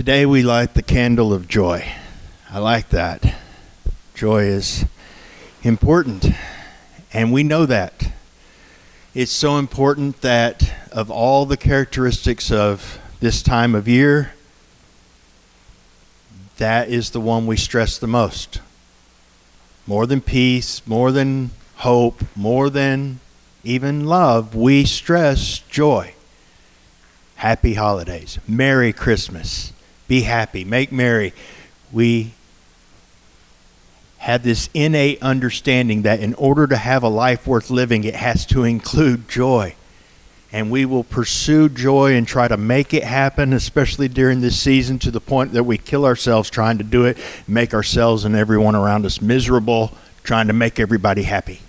Today we light the candle of joy. I like that. Joy is important, and we know that. It's so important that of all the characteristics of this time of year, that is the one we stress the most. More than peace, more than hope, more than even love, we stress joy. Happy holidays. Merry Christmas. Be happy. Make merry. We have this innate understanding that in order to have a life worth living, it has to include joy. And we will pursue joy and try to make it happen, especially during this season, to the point that we kill ourselves trying to do it, make ourselves and everyone around us miserable, trying to make everybody happy.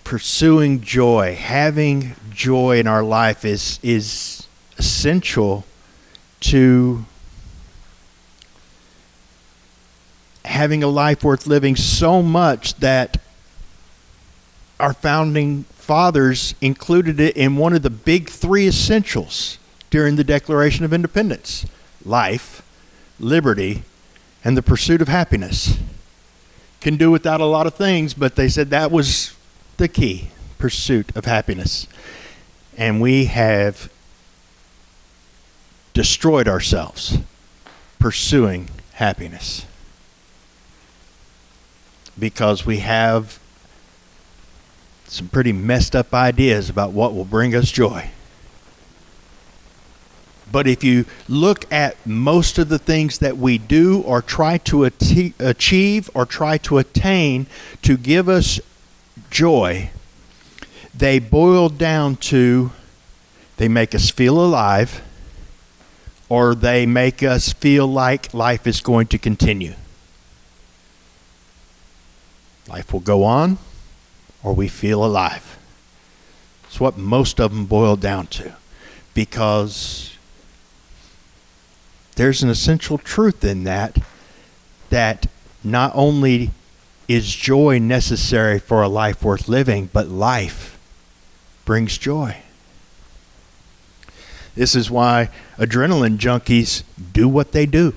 Pursuing joy, having joy in our life is essential to having a life worth living, so much that our founding fathers included it in one of the big three essentials during the Declaration of Independence: life, liberty, and the pursuit of happiness. Can do without a lot of things, but they said that was the key: pursuit of happiness. And we have destroyed ourselves pursuing happiness because we have some pretty messed up ideas about what will bring us joy. But if you look at most of the things that we do or try to achieve or try to attain to give us joy, they boil down to they make us feel alive, or they make us feel like life is going to continue. Life will go on, or we feel alive. It's what most of them boil down to, because there's an essential truth in that not only is joy necessary for a life worth living, but life brings joy. This is why adrenaline junkies do what they do.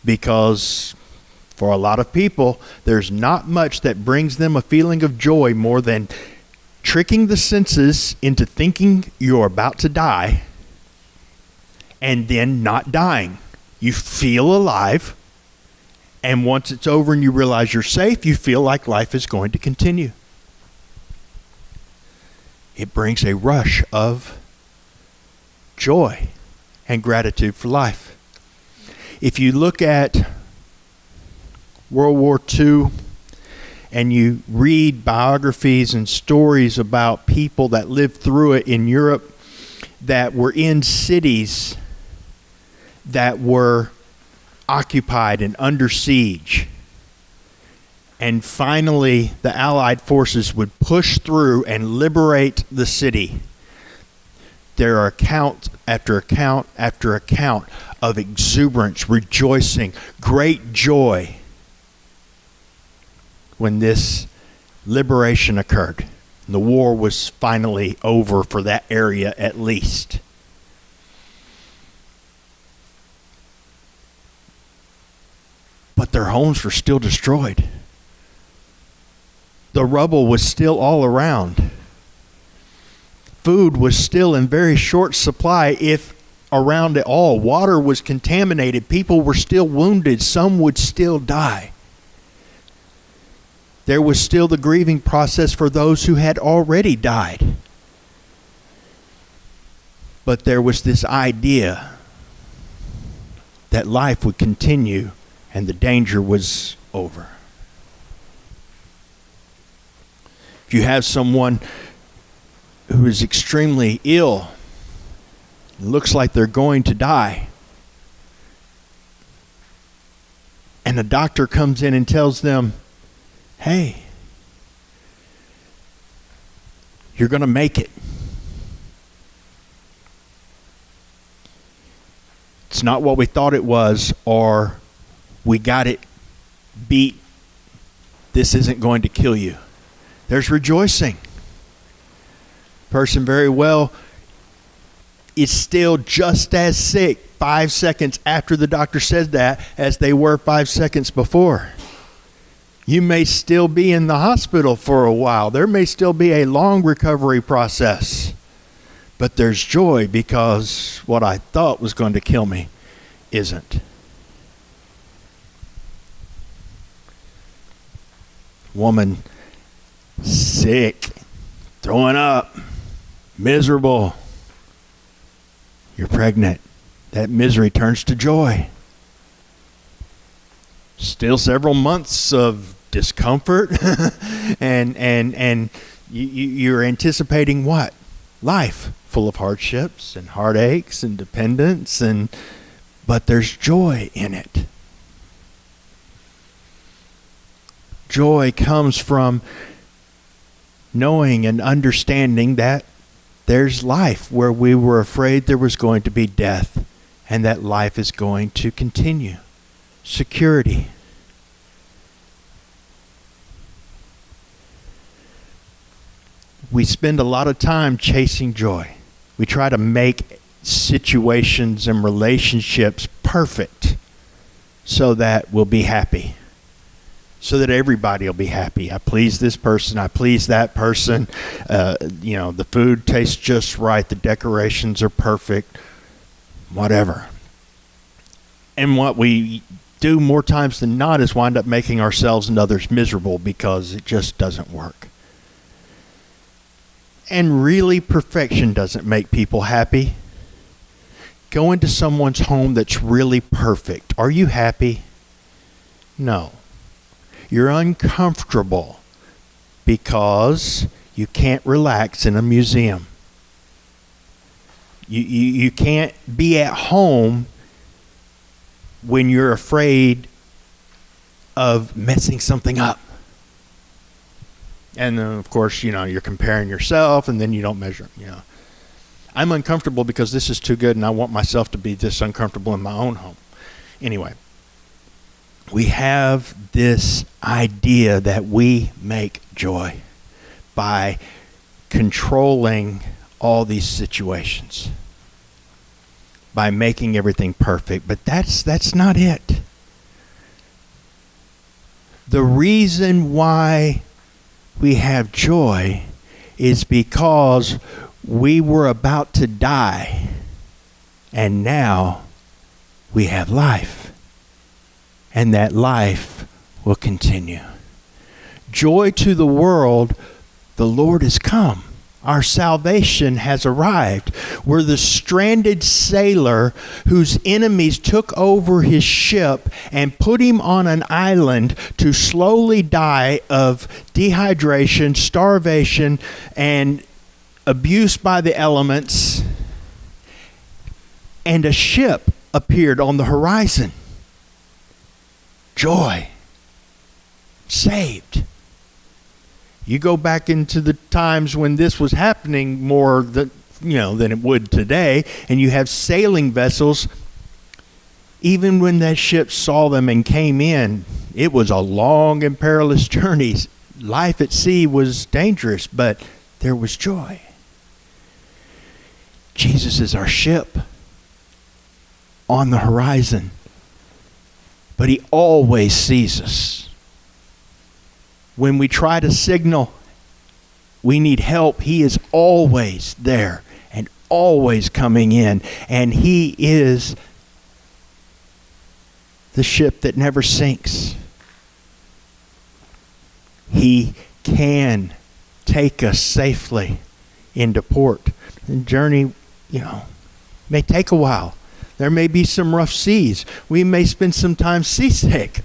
Because for a lot of people, there's not much that brings them a feeling of joy more than tricking the senses into thinking you're about to die and then not dying. You feel alive, and once it's over and you realize you're safe, you feel like life is going to continue. It brings a rush of joy and gratitude for life. If you look at World War II and you read biographies and stories about people that lived through it in Europe, that were in cities that were occupied and under siege, and finally the Allied forces would push through and liberate the city, there are account after account after account of exuberance, rejoicing, great joy when this liberation occurred. The war was finally over for that area at least. But their homes were still destroyed. The rubble was still all around. Food was still in very short supply, if around at all. Water was contaminated. People were still wounded. Some would still die. There was still the grieving process for those who had already died. But there was this idea that life would continue and the danger was over. If you have someone who is extremely ill, looks like they're going to die, and a doctor comes in and tells them, hey, you're going to make it. It's not what we thought it was, or we got it beat. This isn't going to kill you. There's rejoicing. Person very well is still just as sick 5 seconds after the doctor said that as they were 5 seconds before. You may still be in the hospital for a while. There may still be a long recovery process. But there's joy because what I thought was going to kill me isn't. Woman, sick, throwing up, miserable. You're pregnant. That misery turns to joy. Still several months of discomfort and you're anticipating what? Life, full of hardships and heartaches and dependence, but there's joy in it. Joy comes from knowing and understanding that there's life where we were afraid there was going to be death, and that life is going to continue. Security. We spend a lot of time chasing joy. We try to make situations and relationships perfect so that we'll be happy. So that everybody will be happy. I please this person. I please that person. The food tastes just right. The decorations are perfect. Whatever. And what we do more times than not is wind up making ourselves and others miserable because it just doesn't work. And really, perfection doesn't make people happy. Go into someone's home that's really perfect. Are you happy? No. You're uncomfortable because you can't relax in a museum. You can't be at home when you're afraid of messing something up. And then, of course, you're comparing yourself, and then you don't measure. I'm uncomfortable because this is too good, and I want myself to be this uncomfortable in my own home. Anyway, we have this idea that we make joy by controlling all these situations, by making everything perfect. But that's not it. The reason why we have joy is because we were about to die, and now we have life, and that life will continue. Joy to the world, the Lord has come. Our salvation has arrived. We're the stranded sailor whose enemies took over his ship and put him on an island to slowly die of dehydration, starvation, and abuse by the elements. And a ship appeared on the horizon. Joy. Saved. You go back into the times when this was happening more than it would today, and you have sailing vessels. Even when that ship saw them and came in, it was a long and perilous journey. Life at sea was dangerous, but there was joy. Jesus is our ship on the horizon, but he always sees us. When we try to signal we need help, he is always there and always coming in. And he is the ship that never sinks. He can take us safely into port. The journey, may take a while. There may be some rough seas. We may spend some time seasick.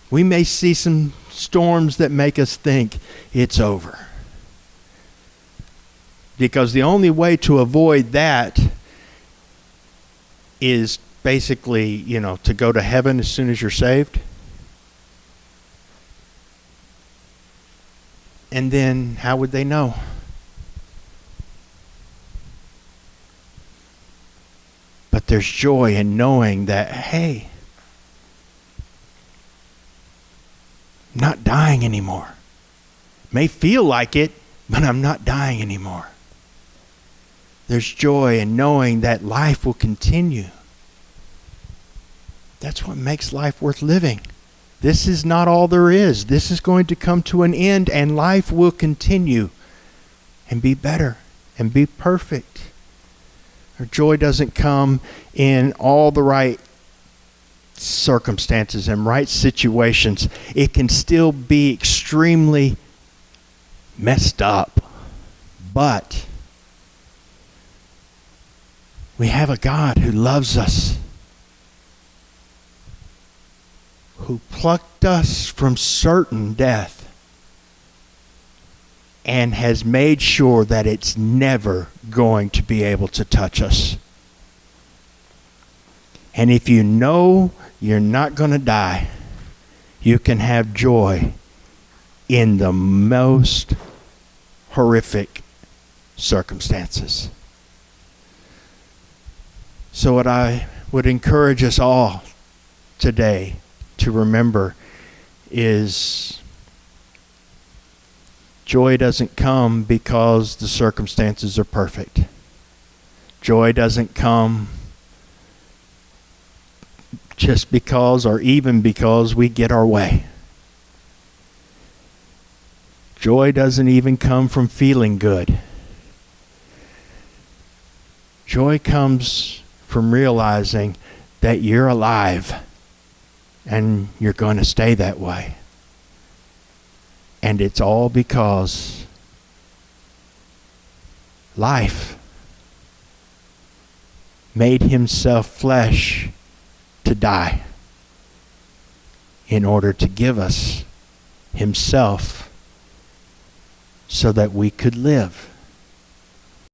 We may see some storms that make us think it's over. Because the only way to avoid that is basically, to go to heaven as soon as you're saved. And then how would they know? But there's joy in knowing that, hey, I'm not dying anymore. May feel like it but I'm not dying anymore. There's joy in knowing that life will continue. That's what makes life worth living. This is not all there is. This is going to come to an end, and life will continue and be better and be perfect. Our joy doesn't come in all the right circumstances and right situations. It can still be extremely messed up. But we have a God who loves us, who plucked us from certain death and has made sure that it's never going to be able to touch us. And if you know you're not going to die, you can have joy in the most horrific circumstances. So what I would encourage us all today to remember is joy doesn't come because the circumstances are perfect. Joy doesn't come just because or even because we get our way. Joy doesn't even come from feeling good. Joy comes from realizing that you're alive and you're going to stay that way. And it's all because life made himself flesh to die in order to give us himself so that we could live.